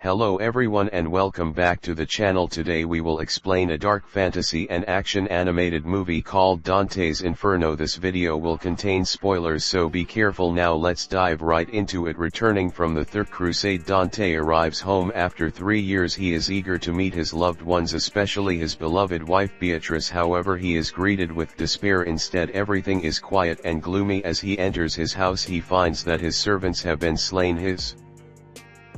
Hello everyone and welcome back to the channel. Today we will explain a dark fantasy and action animated movie called Dante's Inferno. This video will contain spoilers, so be careful. Now let's dive right into it. Returning from the Third Crusade, Dante arrives home after 3 years. He is eager to meet his loved ones, especially his beloved wife Beatrice. However, he is greeted with despair. Instead, everything is quiet and gloomy. As he enters his house, he finds that his servants have been slain. His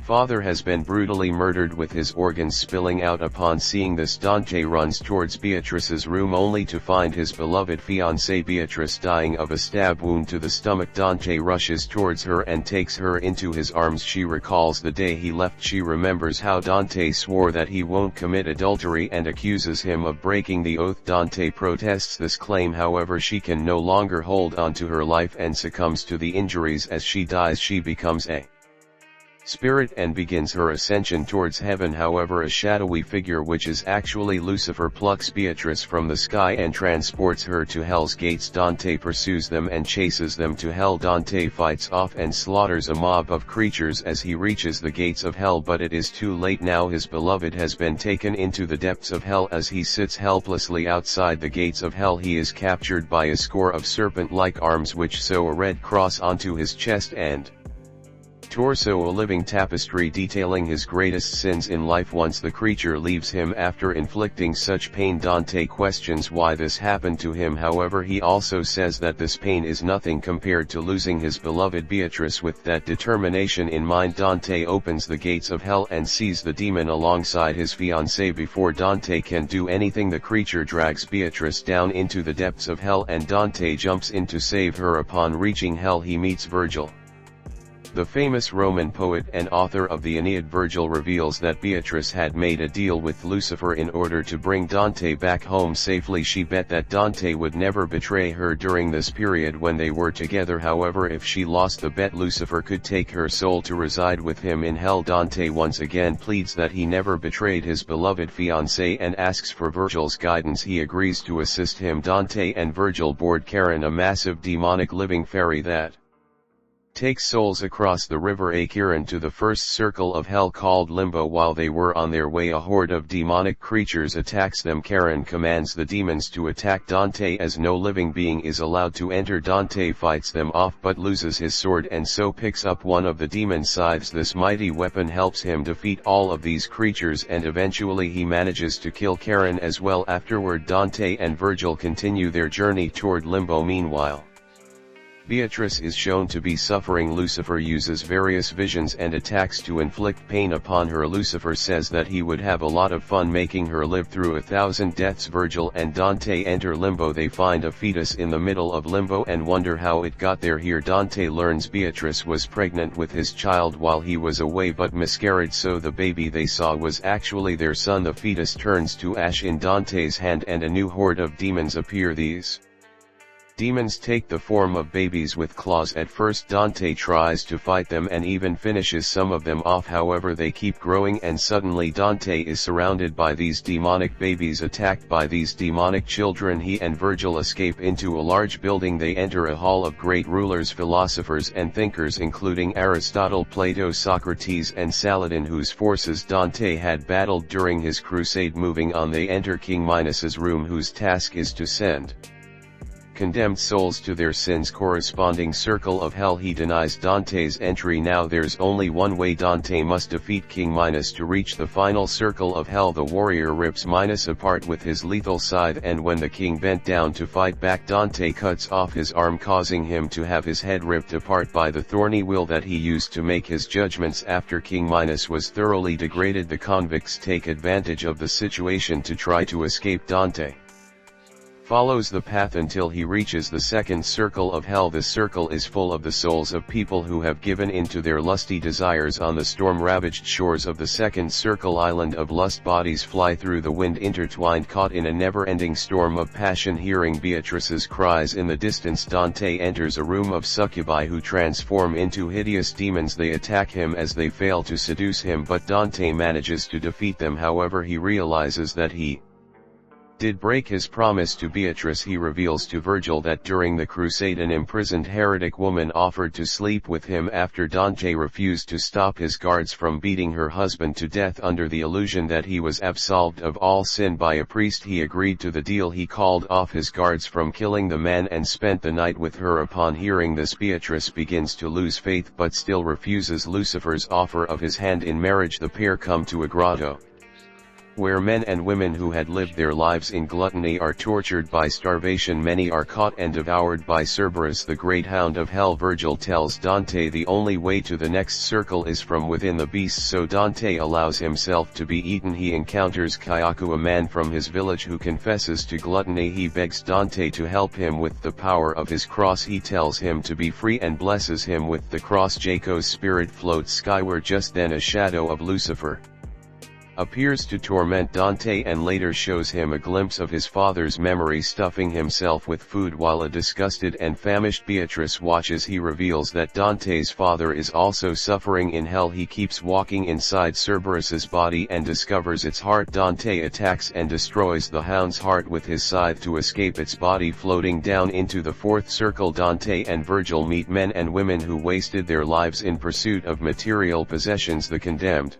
father has been brutally murdered, with his organs spilling out. Upon seeing this, Dante runs towards Beatrice's room only to find his beloved fiancée Beatrice dying of a stab wound to the stomach. Dante rushes towards her and takes her into his arms. She recalls the day he left. She remembers how Dante swore that he won't commit adultery and accuses him of breaking the oath. Dante protests this claim, however she can no longer hold on to her life and succumbs to the injuries. As she dies, she becomes a spirit and begins her ascension towards heaven. However, a shadowy figure, which is actually Lucifer, plucks Beatrice from the sky and transports her to Hell's gates. Dante pursues them and chases them to hell. Dante fights off and slaughters a mob of creatures as he reaches the gates of hell, but it is too late now. His beloved has been taken into the depths of hell. As he sits helplessly outside the gates of hell, he is captured by a score of serpent-like arms which sew a red cross onto his chest and torso, a living tapestry detailing his greatest sins in life. Once the creature leaves him after inflicting such pain, Dante questions why this happened to him. However, he also says that this pain is nothing compared to losing his beloved Beatrice. With that determination in mind, Dante opens the gates of hell and sees the demon alongside his fiancée. Before Dante can do anything, the creature drags Beatrice down into the depths of hell and Dante jumps in to save her. Upon reaching hell, he meets Virgil, the famous Roman poet and author of the Aeneid. Virgil reveals that Beatrice had made a deal with Lucifer in order to bring Dante back home safely. She bet that Dante would never betray her during this period when they were together. However, if she lost the bet, Lucifer could take her soul to reside with him in hell. Dante once again pleads that he never betrayed his beloved fiancée and asks for Virgil's guidance. He agrees to assist him. Dante and Virgil board Charon, a massive demonic living fairy that takes souls across the river Acheron to the first circle of hell called Limbo. While they were on their way, a horde of demonic creatures attacks them. Charon commands the demons to attack Dante, as no living being is allowed to enter. Dante fights them off but loses his sword and so picks up one of the demon scythes. This mighty weapon helps him defeat all of these creatures and eventually he manages to kill Charon as well. Afterward, Dante and Virgil continue their journey toward Limbo. Meanwhile, Beatrice is shown to be suffering. Lucifer uses various visions and attacks to inflict pain upon her. Lucifer says that he would have a lot of fun making her live through 1,000 deaths. Virgil and Dante enter Limbo. They find a fetus in the middle of Limbo and wonder how it got there. Here Dante learns Beatrice was pregnant with his child while he was away but miscarried, so the baby they saw was actually their son. The fetus turns to ash in Dante's hand and a new horde of demons appear. These demons take the form of babies with claws. At first Dante tries to fight them and even finishes some of them off, however they keep growing and suddenly Dante is surrounded by these demonic babies. Attacked by these demonic children, he and Virgil escape into a large building. They enter a hall of great rulers, philosophers and thinkers including Aristotle, Plato, Socrates and Saladin, whose forces Dante had battled during his crusade. Moving on, they enter King Minos's room, whose task is to send condemned souls to their sins corresponding circle of hell. He denies Dante's entry. Now there's only one way: Dante must defeat King Minos to reach the final circle of hell. The warrior rips Minos apart with his lethal scythe, and when the king bent down to fight back, Dante cuts off his arm, causing him to have his head ripped apart by the thorny wheel that he used to make his judgments. After King Minos was thoroughly degraded, the convicts take advantage of the situation to try to escape. Dante follows the path until he reaches the second circle of hell. The circle is full of the souls of people who have given in to their lusty desires. On the storm-ravaged shores of the second circle island of lust, bodies fly through the wind, intertwined, caught in a never-ending storm of passion. Hearing Beatrice's cries in the distance, Dante enters a room of succubi who transform into hideous demons. They attack him as they fail to seduce him, but Dante manages to defeat them. However, he realizes that he did break his promise to Beatrice. He reveals to Virgil that during the crusade an imprisoned heretic woman offered to sleep with him after Dante refused to stop his guards from beating her husband to death. Under the illusion that he was absolved of all sin by a priest, he agreed to the deal. He called off his guards from killing the man and spent the night with her. Upon hearing this, Beatrice begins to lose faith but still refuses Lucifer's offer of his hand in marriage. The pair come to a grotto, where men and women who had lived their lives in gluttony are tortured by starvation. Many are caught and devoured by Cerberus, the great hound of hell. Virgil tells Dante the only way to the next circle is from within the beasts, so Dante allows himself to be eaten. He encounters Kyaku, a man from his village who confesses to gluttony. He begs Dante to help him with the power of his cross. He tells him to be free and blesses him with the cross. Jaco's spirit floats skyward. Just then a shadow of Lucifer appears to torment Dante and later shows him a glimpse of his father's memory stuffing himself with food while a disgusted and famished Beatrice watches. He reveals that Dante's father is also suffering in hell. He keeps walking inside Cerberus's body and discovers its heart. Dante attacks and destroys the hound's heart with his scythe to escape its body, floating down into the fourth circle. Dante and Virgil meet men and women who wasted their lives in pursuit of material possessions. The condemned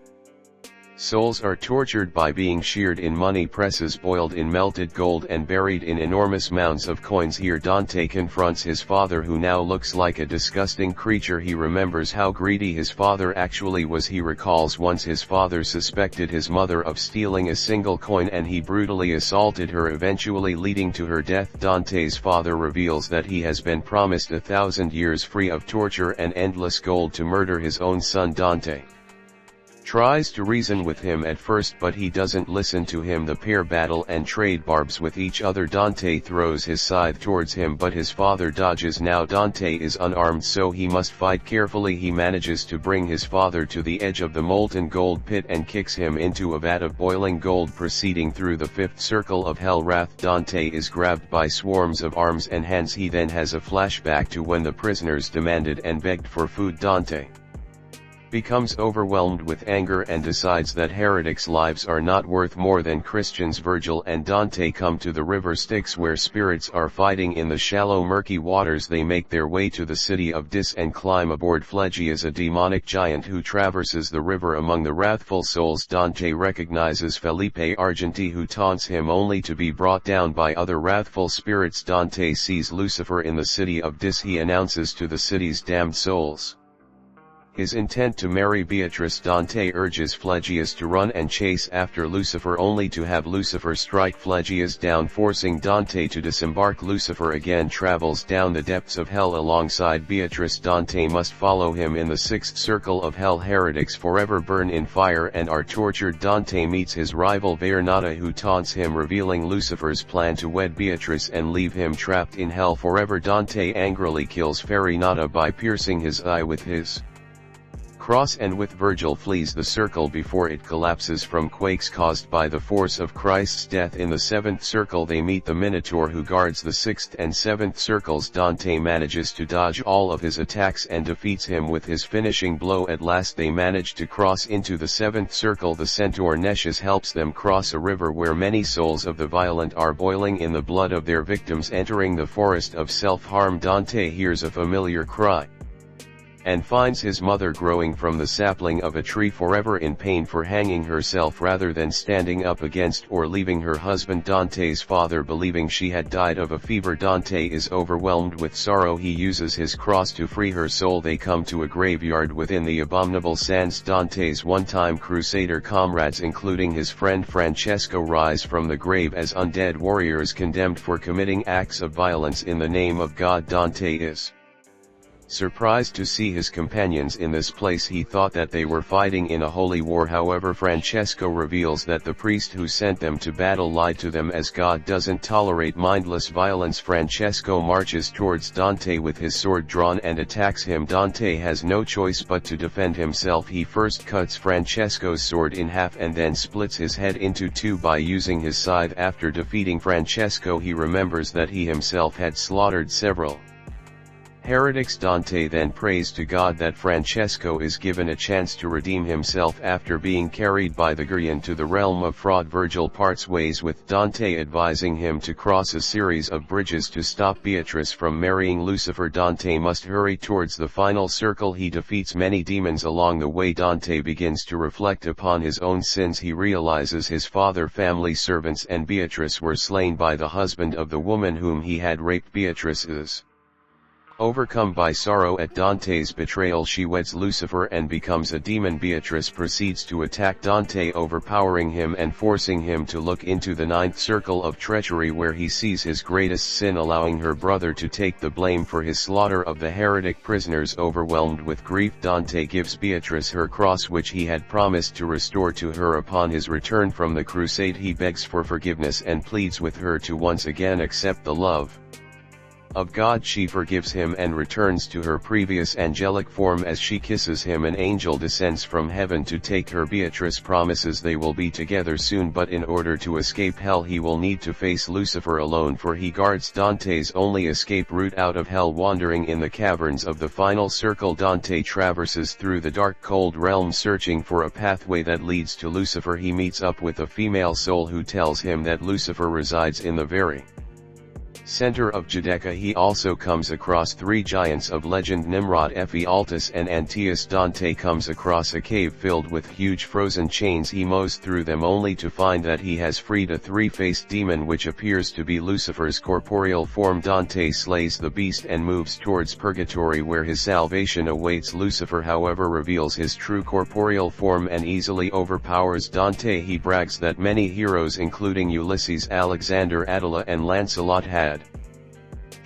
souls are tortured by being sheared in money presses, boiled in melted gold and buried in enormous mounds of coins. Here Dante confronts his father, who now looks like a disgusting creature. He remembers how greedy his father actually was. He recalls once his father suspected his mother of stealing a single coin and he brutally assaulted her, eventually leading to her death. Dante's father reveals that he has been promised 1,000 years free of torture and endless gold to murder his own son. Dante tries to reason with him at first, but he doesn't listen to him. The pair battle and trade barbs with each other. Dante throws his scythe towards him, but his father dodges. Now Dante is unarmed, so he must fight carefully. He manages to bring his father to the edge of the molten gold pit and kicks him into a vat of boiling gold. Proceeding through the fifth circle of hell wrath, Dante is grabbed by swarms of arms and hands. He then has a flashback to when the prisoners demanded and begged for food. Dante becomes overwhelmed with anger and decides that heretics' lives are not worth more than Christians. Virgil and Dante come to the river Styx, where spirits are fighting in the shallow murky waters. They make their way to the city of Dis and climb aboard Phlegias, a demonic giant who traverses the river among the wrathful souls. Dante recognizes Felipe Argenti, who taunts him only to be brought down by other wrathful spirits. Dante sees Lucifer in the city of Dis. He announces to the city's damned souls his intent to marry Beatrice. Dante urges Phlegias to run and chase after Lucifer, only to have Lucifer strike Phlegias down, forcing Dante to disembark. Lucifer again travels down the depths of hell alongside Beatrice. Dante must follow him in the sixth circle of hell. Heretics forever burn in fire and are tortured. Dante meets his rival Vernata, who taunts him, revealing Lucifer's plan to wed Beatrice and leave him trapped in hell forever. Dante angrily kills Vernata by piercing his eye with his cross, and with Virgil flees the circle before it collapses from quakes caused by the force of Christ's death. In the seventh circle they meet the Minotaur, who guards the sixth and seventh circles. Dante manages to dodge all of his attacks and defeats him with his finishing blow. At last they manage to cross into the seventh circle. The centaur Nescius helps them cross a river where many souls of the violent are boiling in the blood of their victims. Entering the forest of self-harm, Dante hears a familiar cry and finds his mother growing from the sapling of a tree, forever in pain for hanging herself rather than standing up against or leaving her husband. Dante's father believing she had died of a fever. Dante is overwhelmed with sorrow. He uses his cross to free her soul. They come to a graveyard within the abominable sands. Dante's one-time crusader comrades, including his friend Francesco, rise from the grave as undead warriors condemned for committing acts of violence in the name of God. Dante is surprised to see his companions in this place. He thought that they were fighting in a holy war. However, Francesco reveals that the priest who sent them to battle lied to them, as God doesn't tolerate mindless violence. Francesco marches towards Dante with his sword drawn and attacks him. Dante has no choice but to defend himself. He first cuts Francesco's sword in half and then splits his head into two by using his scythe. After defeating Francesco, he remembers that he himself had slaughtered several Heretics. Dante then prays to God that Francesco is given a chance to redeem himself after being carried by the Gurion to the realm of fraud. Virgil parts ways with Dante, advising him to cross a series of bridges to stop Beatrice from marrying Lucifer. Dante must hurry towards the final circle. He defeats many demons along the way. Dante begins to reflect upon his own sins. He realizes his father, family, servants and Beatrice were slain by the husband of the woman whom he had raped. Beatrice is overcome by sorrow at Dante's betrayal. She weds Lucifer and becomes a demon. Beatrice proceeds to attack Dante, overpowering him and forcing him to look into the ninth circle of treachery, where he sees his greatest sin, allowing her brother to take the blame for his slaughter of the heretic prisoners. Overwhelmed with grief, Dante gives Beatrice her cross, which he had promised to restore to her upon his return from the crusade. He begs for forgiveness and pleads with her to once again accept the love of God. She forgives him and returns to her previous angelic form. As she kisses him, an angel descends from heaven to take her. Beatrice promises they will be together soon, but in order to escape hell he will need to face Lucifer alone, for he guards Dante's only escape route out of hell. Wandering in the caverns of the final circle, Dante traverses through the dark, cold realm, searching for a pathway that leads to Lucifer. He meets up with a female soul who tells him that Lucifer resides in the very center of Judecca. He also comes across three giants of legend, Nimrod, Ephialtes and Antaeus. Dante comes across a cave filled with huge frozen chains. He mows through them only to find that he has freed a three-faced demon which appears to be Lucifer's corporeal form. Dante slays the beast and moves towards purgatory, where his salvation awaits. Lucifer, however, reveals his true corporeal form and easily overpowers Dante. He brags that many heroes, including Ulysses, Alexander, Attila and Lancelot, had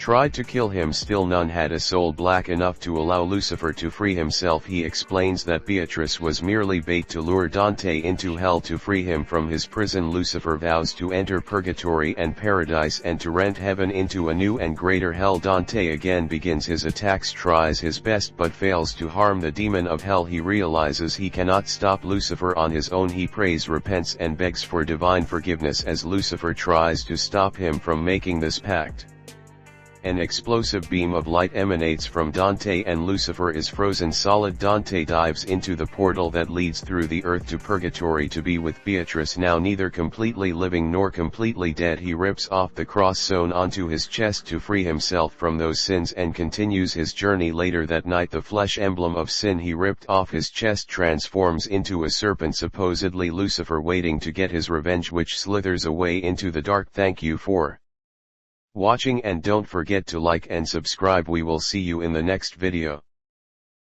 tried to kill him, still none had a soul black enough to allow Lucifer to free himself. He explains that Beatrice was merely bait to lure Dante into hell to free him from his prison. Lucifer vows to enter purgatory and paradise and to rent heaven into a new and greater hell. Dante again begins his attacks, tries his best but fails to harm the demon of hell. He realizes he cannot stop Lucifer on his own. He prays, repents and begs for divine forgiveness as Lucifer tries to stop him from making this pact. An explosive beam of light emanates from Dante and Lucifer is frozen solid. Dante dives into the portal that leads through the earth to purgatory to be with Beatrice, now neither completely living nor completely dead. He rips off the cross sewn onto his chest to free himself from those sins and continues his journey. Later that night, the flesh emblem of sin he ripped off his chest transforms into a serpent, supposedly Lucifer waiting to get his revenge, which slithers away into the dark. Thank you for watching and don't forget to like and subscribe. We will see you in the next video.